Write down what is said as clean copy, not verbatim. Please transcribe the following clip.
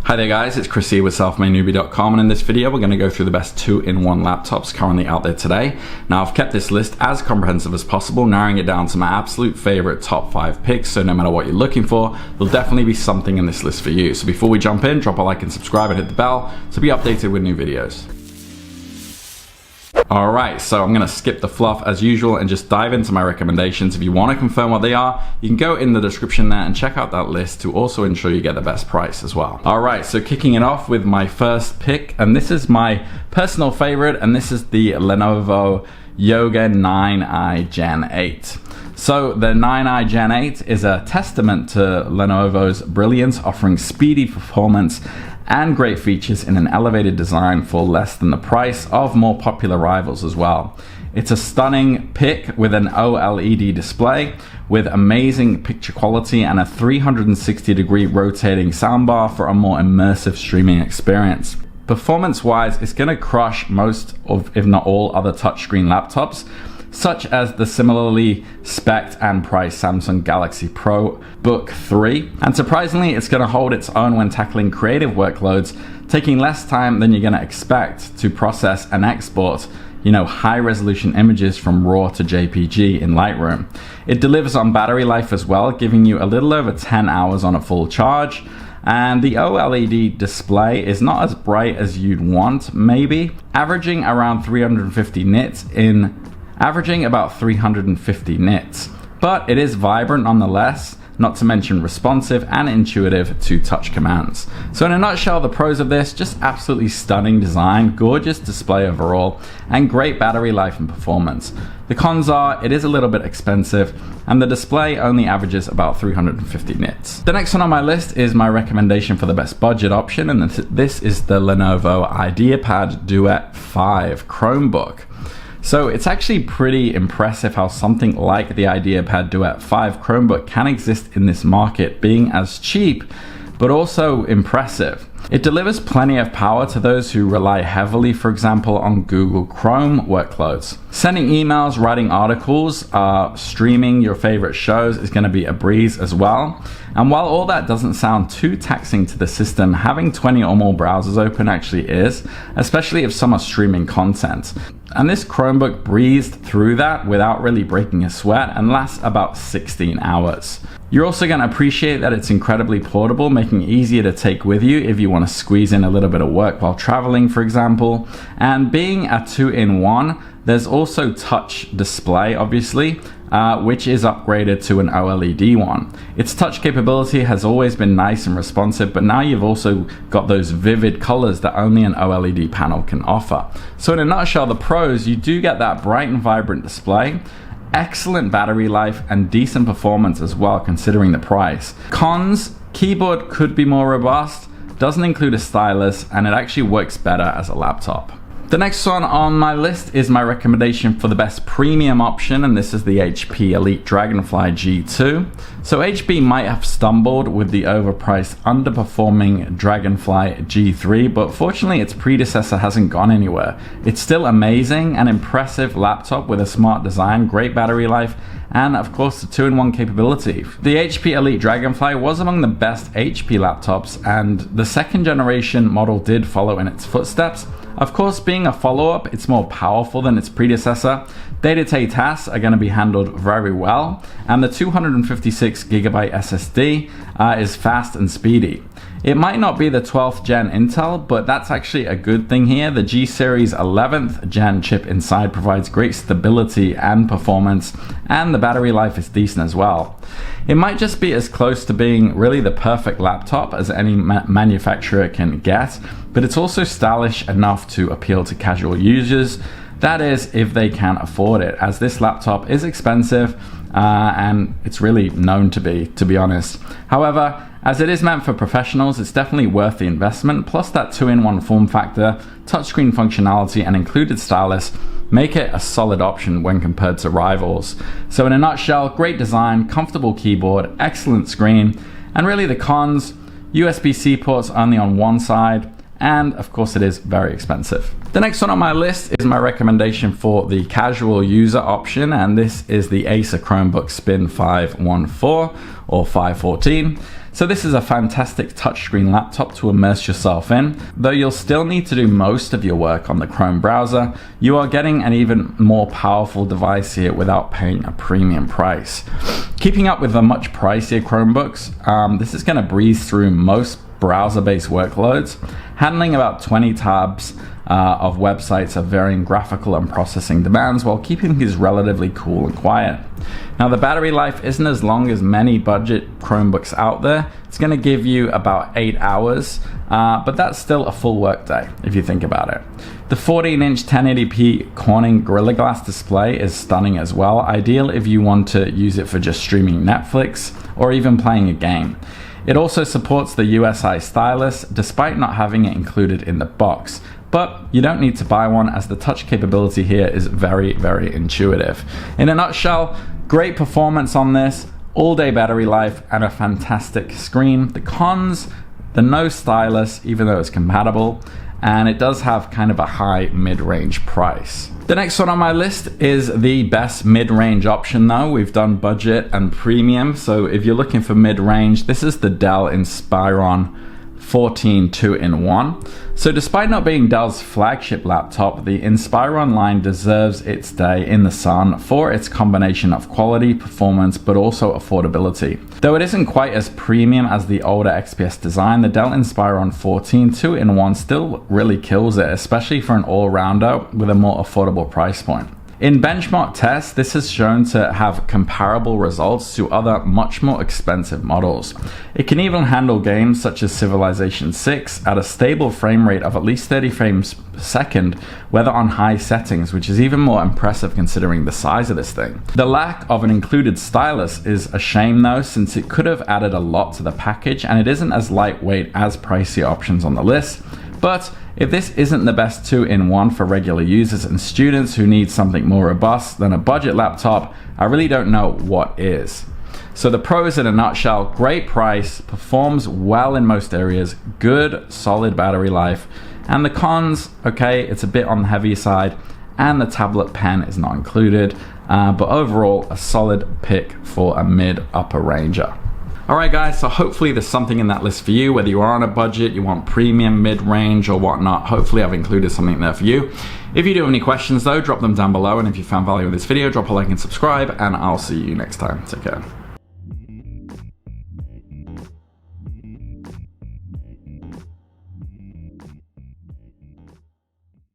Hi there guys, it's Chris here with selfmadenewbie.com, and in this video we're going to go through the best 2-in-1 laptops currently out there today. Now I've kept this list as comprehensive as possible, narrowing it down to my absolute favorite top 5 picks, so no matter what you're looking for, there'll definitely be something in this list for you. So before we jump in, drop a like and subscribe and hit the bell to be updated with new videos. Alright, so I'm going to skip the fluff as usual and just dive into my recommendations. If you want to confirm what they are, you can go in the description there and check out that list to also ensure you get the best price as well. Alright, so kicking it off with my first pick, and this is my personal favorite, and this is the Lenovo Yoga 9i Gen 8. So the 9i Gen 8 is a testament to Lenovo's brilliance, offering speedy performance and great features in an elevated design for less than the price of more popular rivals as well. It's a stunning pick with an OLED display with amazing picture quality and a 360-degree rotating soundbar for a more immersive streaming experience. Performance-wise, it's going to crush most of, if not all, other touchscreen laptops, such as the similarly spec'd and priced Samsung Galaxy Pro Book 3. And surprisingly, it's going to hold its own when tackling creative workloads, taking less time than you're going to expect to process and export, high-resolution images from RAW to JPG in Lightroom. It delivers on battery life as well, giving you a little over 10 hours on a full charge. And the OLED display is not as bright as you'd want, maybe, averaging about 350 nits, but it is vibrant nonetheless, not to mention responsive and intuitive to touch commands. So in a nutshell, the pros of this: just absolutely stunning design, gorgeous display overall, and great battery life and performance. The cons are, it is a little bit expensive, and the display only averages about 350 nits. The next one on my list is my recommendation for the best budget option, and this is the Lenovo IDEAPAD DUET 5 Chromebook. So it's actually pretty impressive how something like the IDEAPAD DUET 5 Chromebook can exist in this market, being as cheap, but also impressive. It delivers plenty of power to those who rely heavily, for example, on Google Chrome workloads. Sending emails, writing articles, streaming your favorite shows is going to be a breeze as well. And while all that doesn't sound too taxing to the system, having 20 or more browsers open actually is, especially if some are streaming content. And this Chromebook breezed through that without really breaking a sweat and lasts about 16 hours. You're also going to appreciate that it's incredibly portable, making it easier to take with you if you want to squeeze in a little bit of work while traveling, for example. And being a 2-in-1, there's also touch display, obviously, which is upgraded to an OLED one. Its touch capability has always been nice and responsive, but now you've also got those vivid colors that only an OLED panel can offer. So in a nutshell, the pros: you do get that bright and vibrant display, excellent battery life, and decent performance as well considering the price. Cons: keyboard could be more robust, doesn't include a stylus, and it actually works better as a laptop. The next one on my list is my recommendation for the best premium option, and this is the HP Elite Dragonfly G2. So HP might have stumbled with the overpriced, underperforming Dragonfly G3, but fortunately its predecessor hasn't gone anywhere. It's still amazing, an impressive laptop with a smart design, great battery life, and of course the 2-in-1 capability. The HP Elite Dragonfly was among the best HP laptops, and the second generation model did follow in its footsteps. Of course, being a follow-up, it's more powerful than its predecessor. Day-to-day tasks are going to be handled very well, and the 256GB SSD is fast and speedy. It might not be the 12th gen Intel, but that's actually a good thing here. The G Series 11th gen chip inside provides great stability and performance, and the battery life is decent as well. It might just be as close to being really the perfect laptop as any manufacturer can get, but it's also stylish enough to appeal to casual users. That is, if they can afford it, as this laptop is expensive and it's really known to be honest. However, as it is meant for professionals, it's definitely worth the investment, plus that 2-in-1 form factor, touchscreen functionality, and included stylus make it a solid option when compared to rivals. So in a nutshell, great design, comfortable keyboard, excellent screen, and really the cons: USB-C ports only on one side, and of course it is very expensive. The next one on my list is my recommendation for the casual user option, and this is the ACER Chromebook Spin 514 or 514. So this is a fantastic touchscreen laptop to immerse yourself in. Though you'll still need to do most of your work on the Chrome browser, you are getting an even more powerful device here without paying a premium price. Keeping up with the much pricier Chromebooks, this is going to breeze through most browser-based workloads, handling about 20 tabs of websites of varying graphical and processing demands while keeping things relatively cool and quiet. Now the battery life isn't as long as many budget Chromebooks out there. It's going to give you about 8 hours, but that's still a full workday if you think about it. The 14-inch 1080p Corning Gorilla Glass display is stunning as well, ideal if you want to use it for just streaming Netflix or even playing a game. It also supports the USI stylus despite not having it included in the box. But you don't need to buy one as the touch capability here is very, very intuitive. In a nutshell, great performance on this, all-day battery life, and a fantastic screen. The cons, the no stylus, even though it's compatible, and it does have kind of a high mid-range price. The next one on my list is the best mid-range option though. We've done budget and premium, so if you're looking for mid-range, this is the Dell INSPIRON 14 2-in-1. So despite not being Dell's flagship laptop, the INSPIRON line deserves its day in the sun for its combination of quality, performance, but also affordability. Though it isn't quite as premium as the older XPS design, the Dell INSPIRON 14 2-in-1 still really kills it, especially for an all-rounder with a more affordable price point. In benchmark tests, this has shown to have comparable results to other much more expensive models. It can even handle games such as Civilization 6 at a stable frame rate of at least 30 frames per second, whether on high settings, which is even more impressive considering the size of this thing. The lack of an included stylus is a shame though, since it could have added a lot to the package and it isn't as lightweight as pricier options on the list. But if this isn't the best 2-in-1 for regular users and students who need something more robust than a budget laptop, I really don't know what is. So the pros in a nutshell: great price, performs well in most areas, good solid battery life, and the cons, okay, it's a bit on the heavy side and the tablet pen is not included, but overall a solid pick for a mid-upper ranger. Alright guys, so hopefully there's something in that list for you, whether you are on a budget, you want premium, mid-range or whatnot. Hopefully I've included something there for you. If you do have any questions though, drop them down below, and if you found value in this video, drop a like and subscribe, and I'll see you next time. Take care.